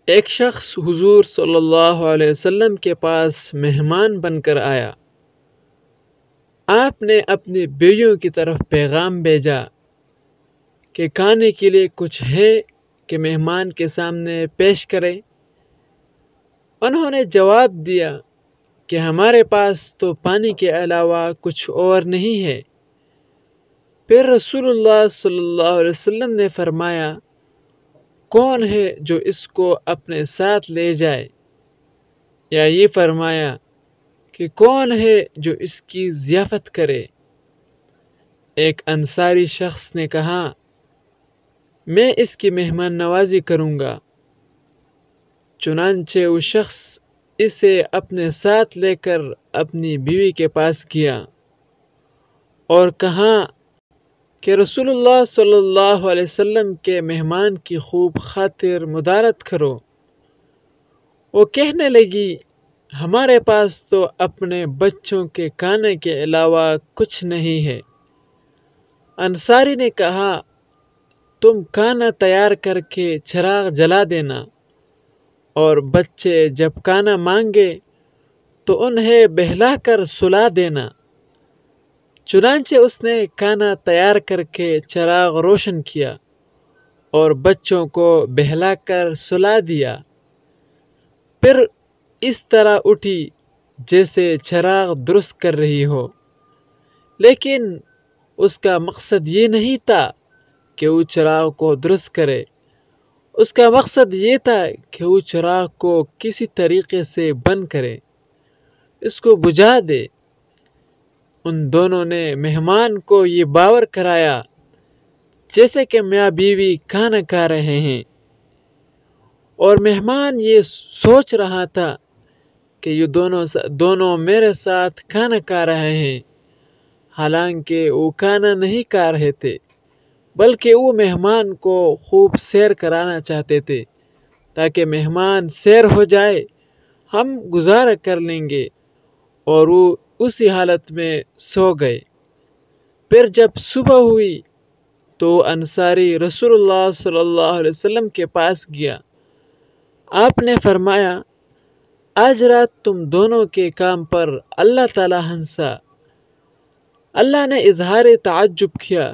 ایک شخص حضور صلی اللہ علیہ وسلم کے پاس مہمان بن کر آیا۔ آپ نے اپنی بیویوں کی طرف پیغام بھیجا کہ کھانے کے لیے کچھ ہے کہ مہمان کے سامنے پیش کریں۔ انہوں نے جواب دیا کہ ہمارے پاس تو پانی کے علاوہ کچھ اور نہیں ہے۔ پھر رسول اللہ صلی اللہ علیہ وسلم نے فرمایا، کون ہے جو اس کو اپنے ساتھ لے جائے؟ یا یہ فرمایا کہ کون ہے جو اس کی ضیافت کرے؟ ایک انصاری شخص نے کہا، میں اس کی مہمان نوازی کروں گا۔ چنانچہ وہ شخص اسے اپنے ساتھ لے کر اپنی بیوی کے پاس گیا اور کہا کہ رسول اللہ صلی اللہ علیہ وسلم کے مہمان کی خوب خاطر مدارت کرو۔ وہ کہنے لگی، ہمارے پاس تو اپنے بچوں کے کھانے کے علاوہ کچھ نہیں ہے۔ انصاری نے کہا، تم کھانا تیار کر کے چراغ جلا دینا، اور بچے جب کھانا مانگے تو انہیں بہلا کر سلا دینا۔ چنانچہ اس نے کھانا تیار کر کے چراغ روشن کیا اور بچوں کو بہلا کر سلا دیا۔ پھر اس طرح اٹھی جیسے چراغ درست کر رہی ہو، لیکن اس کا مقصد یہ نہیں تھا کہ وہ چراغ کو درست کرے۔ اس کا مقصد یہ تھا کہ وہ چراغ کو کسی طریقے سے بند کرے، اس کو بجھا دے۔ ان دونوں نے مہمان کو یہ باور کرایا جیسے کہ میاں بیوی کھانا کھا رہے ہیں، اور مہمان یہ سوچ رہا تھا کہ یہ دونوں میرے ساتھ کھانا کھا رہے ہیں، حالانکہ وہ کھانا نہیں کھا رہے تھے، بلکہ وہ مہمان کو خوب سیر کرانا چاہتے تھے تاکہ مہمان سیر ہو جائے، ہم گزارا کر لیں گے، اور وہ اسی حالت میں سو گئے۔ پھر جب صبح ہوئی تو انصاری رسول اللہ صلی اللہ علیہ وسلم کے پاس گیا۔ آپ نے فرمایا، آج رات تم دونوں کے کام پر اللہ تعالی ہنسا۔ اللہ نے اظہار تعجب کیا